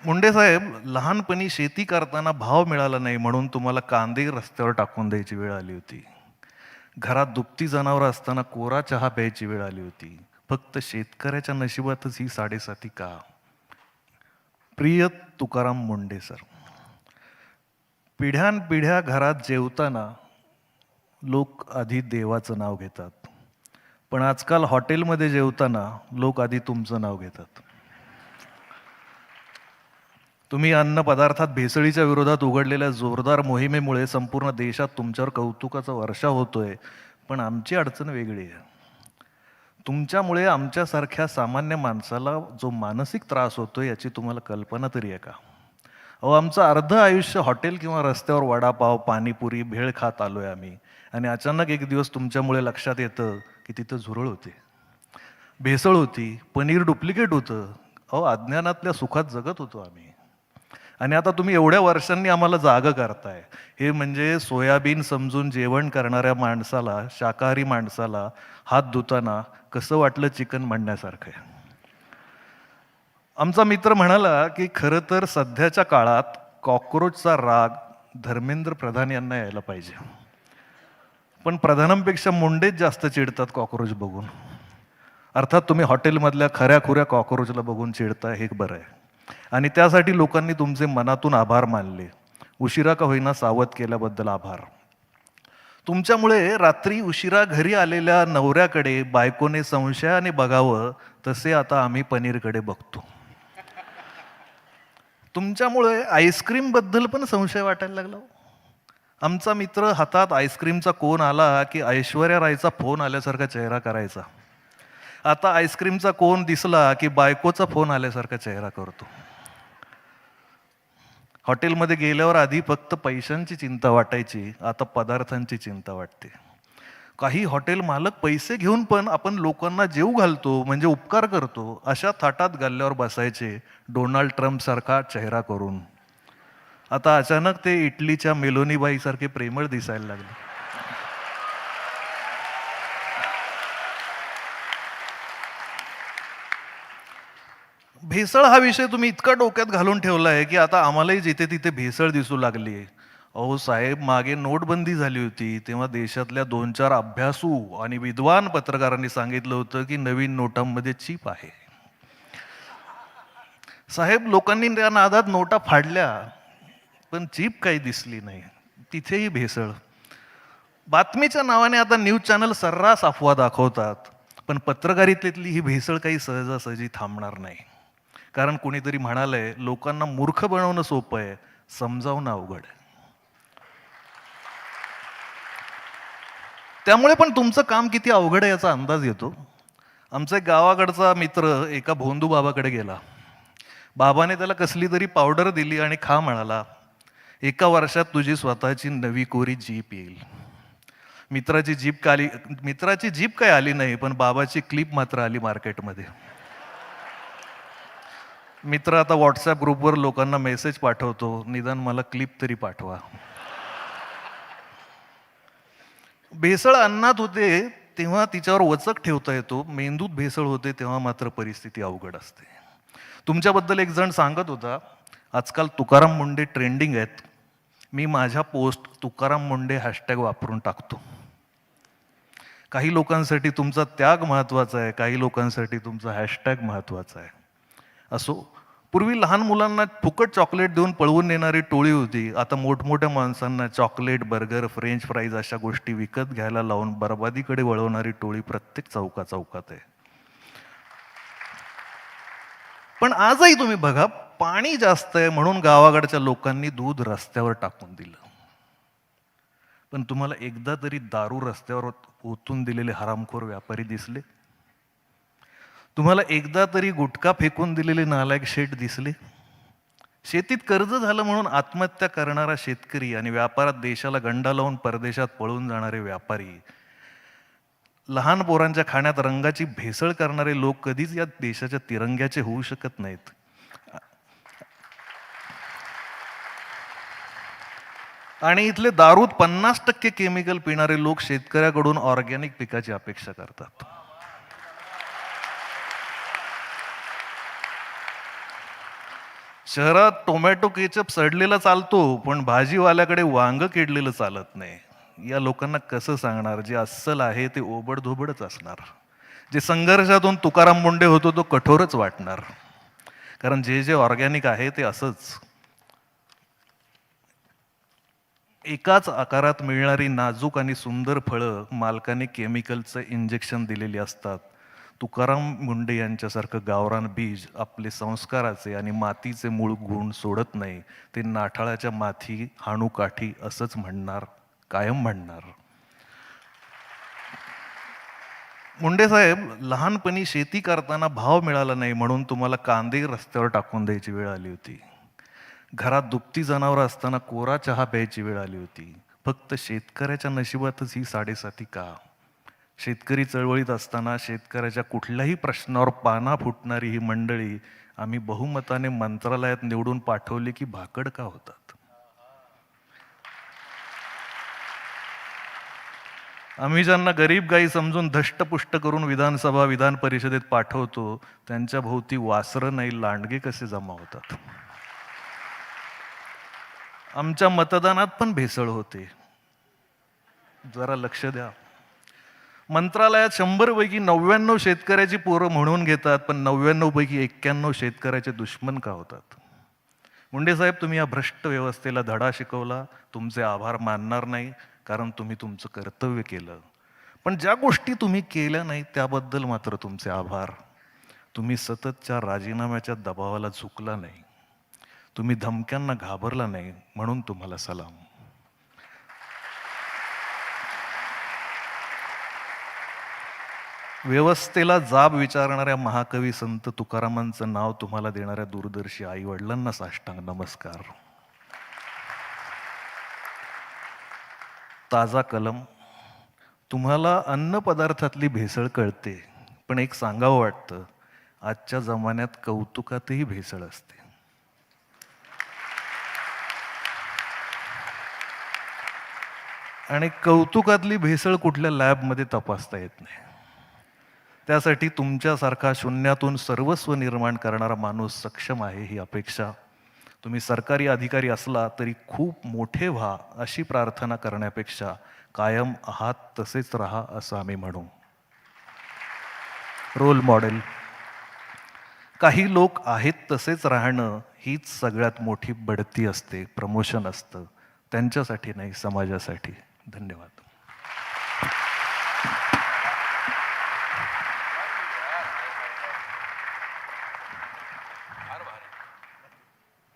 मुंडे साहेब, लहानपणी शेती करताना भाव मिळाला नाही म्हणून तुम्हाला कांदे रस्त्यावर टाकून द्यायची वेळ आली होती. घरात दुभती जनावरं असताना कोरा चहा प्यायची वेळ आली होती. फक्त शेतकऱ्याच्या नशिबातच ही साडेसाती का? प्रिय तुकाराम मुंडे सर, पिढ्यानपिढ्या घरात जेवताना लोक आधी देवाचं नाव घेतात, पण आजकाल हॉटेलमध्ये जेवताना लोक आधी तुमचं नाव घेतात. तुम्ही अन्न पदार्थात भेसळीच्या विरोधात उघडलेल्या जोरदार मोहिमेमुळे संपूर्ण देशात तुमच्यावर कौतुकाचा वर्षाव होतोय, पण आमची अडचण वेगळी आहे. तुमच्यामुळे आमच्यासारख्या सामान्य माणसाला जो मानसिक त्रास होतोय याची तुम्हाला कल्पना तरी आहे का? अहो, आमचं अर्ध आयुष्य हॉटेल किंवा रस्त्यावर वडापाव, पाणीपुरी, भेळ खात आलोय आम्ही, आणि अचानक एक दिवस तुमच्यामुळे लक्षात येतं की तिथं झुरळ होते, भेसळ होती, पनीर डुप्लिकेट होतं. अहो, अज्ञानातल्या सुखात जगत होतो आम्ही, आणि आता तुम्ही एवढ्या वर्षांनी आम्हाला जागं करताय. हे म्हणजे सोयाबीन समजून जेवण करणाऱ्या माणसाला, शाकाहारी माणसाला हात धुताना कसं वाटलं चिकन म्हणण्यासारखं आहे. आमचा मित्र म्हणाला की खरं तर सध्याच्या काळात कॉक्रोचचा राग धर्मेंद्र प्रधान यांना यायला पाहिजे, पण प्रधानांपेक्षा मुंडेच जास्त चिडतात कॉक्रोच बघून. अर्थात तुम्ही हॉटेलमधल्या खऱ्याखुऱ्या कॉक्रोचला बघून चिडता, हे बरं आहे, आणि त्यासाठी लोकांनी तुमचे मनातून आभार मानले. उशिरा का होईना सावध केल्याबद्दल आभार. तुमच्यामुळे रात्री उशिरा घरी आलेल्या नवऱ्याकडे बायकोने संशयाने बघावं, तसे आता आम्ही पनीरकडे बघतो. तुमच्यामुळे आईस्क्रीम बद्दल पण संशय वाटायला लागला. आमचा मित्र हातात आईस्क्रीमचा कोन आला की ऐश्वर्या रायचा फोन आल्यासारखा चेहरा करायचा. आता आईस्क्रीमचा कोन दिसला की बायकोचा फोन आल्यासारखा चेहरा करतो. हॉटेलमध्ये गेल्यावर आधी फक्त पैशांची चिंता वाटायची, आता पदार्थांची चिंता वाटते. काही हॉटेल मालक पैसे घेऊन पण आपण लोकांना जेवू घालतो म्हणजे उपकार करतो अशा थाटात गल्ल्यावर बसायचे, डोनाल्ड ट्रम्प सारखा चेहरा करून. आता अचानक ते इटलीच्या मेलोनीबाई सारखे प्रेमळ दिसायला लागले. भेसळ हा विषय तुम्ही इतका डोक्यात घालून ठेवला आहे की आता आम्हालाही जिथे तिथे भेसळ दिसू लागली आहे. अहो साहेब, मागे नोटबंदी झाली होती तेव्हा देशातल्या 2-4 अभ्यासू आणि विद्वान पत्रकारांनी सांगितलं होतं की नवीन नोटांमध्ये चीप आहे. साहेब, लोकांनी त्या नादात नोटा फाडल्या, पण चीप काही दिसली नाही, तिथेही भेसळ. बातमीच्या नावाने आता न्यूज चॅनल सर्रास अफवा दाखवतात, पण पत्रकारितेतली ही भेसळ काही सहजासहजी थांबणार नाही. कारण कोणीतरी म्हणालंय, लोकांना मूर्ख बनवणं सोपं आहे, समजावणं अवघड आहे. त्यामुळे पण तुमचं काम किती अवघड आहे याचा अंदाज येतो. आमचा एक गावाकडचा मित्र एका भोंदू बाबाकडे गेला. बाबाने त्याला कसली तरी पावडर दिली आणि खा म्हणाला. 1 वर्षात तुझी स्वतःची नवी कोरी जीप येईल. मित्राची जीप काय आली नाही, पण बाबाची क्लिप मात्र आली मार्केटमध्ये. मित्र आता व्हॉट्सअप ग्रुपवर लोकांना मेसेज पाठवतो, निदान मला क्लिप तरी पाठवा. भेसळ अन्नात होते तेव्हा तिच्यावर वचक ठेवता येतो, मेंदूत भेसळ होते तेव्हा मात्र परिस्थिती अवघड असते. तुमच्याबद्दल एक जण सांगत होता, आजकाल तुकाराम मुंडे ट्रेंडिंग आहेत. मी माझ्या पोस्ट तुकाराम मुंडे हॅशटॅग वापरून टाकतो. काही लोकांसाठी तुमचा त्याग महत्वाचा आहे, काही लोकांसाठी तुमचा हॅशटॅग महत्वाचा आहे. असो, पूर्वी लहान मुलांना फुकट चॉकलेट देऊन पळवून नेणारी टोळी होती. आता मोठमोठ्या माणसांना चॉकलेट, बर्गर, फ्रेंच फ्राईज अशा गोष्टी विकत घ्यायला लावून बरबादीकडे वळवणारी टोळी प्रत्येक चौकात आहे. पण आजही तुम्ही बघा, पाणी जास्त आहे म्हणून गावाकडच्या लोकांनी दूध रस्त्यावर टाकून दिलं. पण तुम्हाला एकदा तरी दारू रस्त्यावर ओतून दिलेले हरामखोर व्यापारी दिसले? तुम्हाला एकदा तरी गुटखा फेकून दिलेले नालायक शेठ दिसले? शेतीत कर्ज झालं म्हणून आत्महत्या करणारा शेतकरी आणि व्यापारात देशाला गंडा लावून परदेशात पळून जाणारे व्यापारी, लहान पोरांच्या खाण्यात रंगाची भेसळ करणारे लोक कधीच या देशाच्या तिरंग्याचे होऊ शकत नाहीत. आणि इथले दारूत 50% केमिकल पिणारे लोक शेतकऱ्याकडून ऑर्गॅनिक पिकाची अपेक्षा करतात. शहरात टोमॅटो केचप सडलेला चालतो, पण भाजीवाल्याकडे वांग किडलेलं चालत नाही. या लोकांना कसं सांगणार? जे अस्सल आहे ते ओबडधोबडच असणार. जे संघर्षातून तुकाराम मुंडे होतो तो कठोरच वाटणार. कारण जे जे ऑर्गॅनिक आहे ते असंच. एकाच आकारात मिळणारी नाजूक आणि सुंदर फळं मालकाने केमिकलचं इंजेक्शन दिलेली असतात. तुकाराम मुंडे यांच्यासारखं गावरान बीज आपले संस्काराचे आणि मातीचे मूळ गुण सोडत नाही. ते नाठाळाच्या माथी हाणू काठी असंच म्हणणार, कायम म्हणणार. मुंडे साहेब, लहानपणी शेती करताना भाव मिळाला नाही म्हणून तुम्हाला कांदे रस्त्यावर टाकून द्यायची वेळ आली होती. घरात दुभती जनावरं असताना कोरा चहा प्यायची वेळ आली होती. फक्त शेतकऱ्याच्या नशिबातच ही साडेसाती का? शेतकरी चळवळीत असताना शेतकऱ्याच्या कुठल्याही प्रश्नावर पाना फुटणारी ही मंडळी आम्ही बहुमताने मंत्रालयात निवडून पाठवली की भाकड का होतात? आम्ही ज्यांना गरीब गाई समजून धष्टपुष्ट करून विधानसभा विधान परिषदेत पाठवतो त्यांच्या भोवती वासरं नाही लांडगे कसे जमा होतात? आमच्या मतदानात पण भेसळ होते, जरा लक्ष द्या. मंत्रालयात 100 पैकी 99 शेतकऱ्याची पोरं म्हणून घेतात, पण 99 पैकी 91 शेतकऱ्याचे दुश्मन का होतात? मुंडे साहेब, तुम्ही या भ्रष्ट व्यवस्थेला धडा शिकवला. तुमचे आभार मानणार नाही, कारण तुम्ही तुमचं कर्तव्य केलं. पण ज्या गोष्टी तुम्ही केल्या नाही त्याबद्दल मात्र तुमचे आभार. तुम्ही सततच्या राजीनाम्याच्या दबावाला झुकला नाही. तुम्ही धमक्यांना घाबरला नाही, म्हणून तुम्हाला सलाम. व्यवस्थेला जाब विचारणाऱ्या महाकवी संत तुकारामांचं नाव तुम्हाला देणाऱ्या दूरदर्शी आई वडिलांना साष्टांग नमस्कार. ताजा कलम. तुम्हाला अन्न पदार्थातली भेसळ कळते, पण एक सांगावं वाटतं, आजच्या जमान्यात कौतुकातही भेसळ असते. आणि कौतुकातली भेसळ कुठल्या लॅबमध्ये तपासता येत नाही. त्यासाठी तुमच्यासारखा शून्यातून सर्वस्व निर्माण करणारा माणूस सक्षम आहे ही अपेक्षा. तुम्ही सरकारी अधिकारी असला तरी खूप मोठे व्हा अशी प्रार्थना करण्यापेक्षा कायम आहात तसेच राहा असं आम्ही म्हणू. Role model. काही लोक आहेत तसेच राहणं हीच सगळ्यात मोठी बढती असते, प्रमोशन असतं. त्यांच्यासाठी नाही, समाजासाठी. धन्यवाद.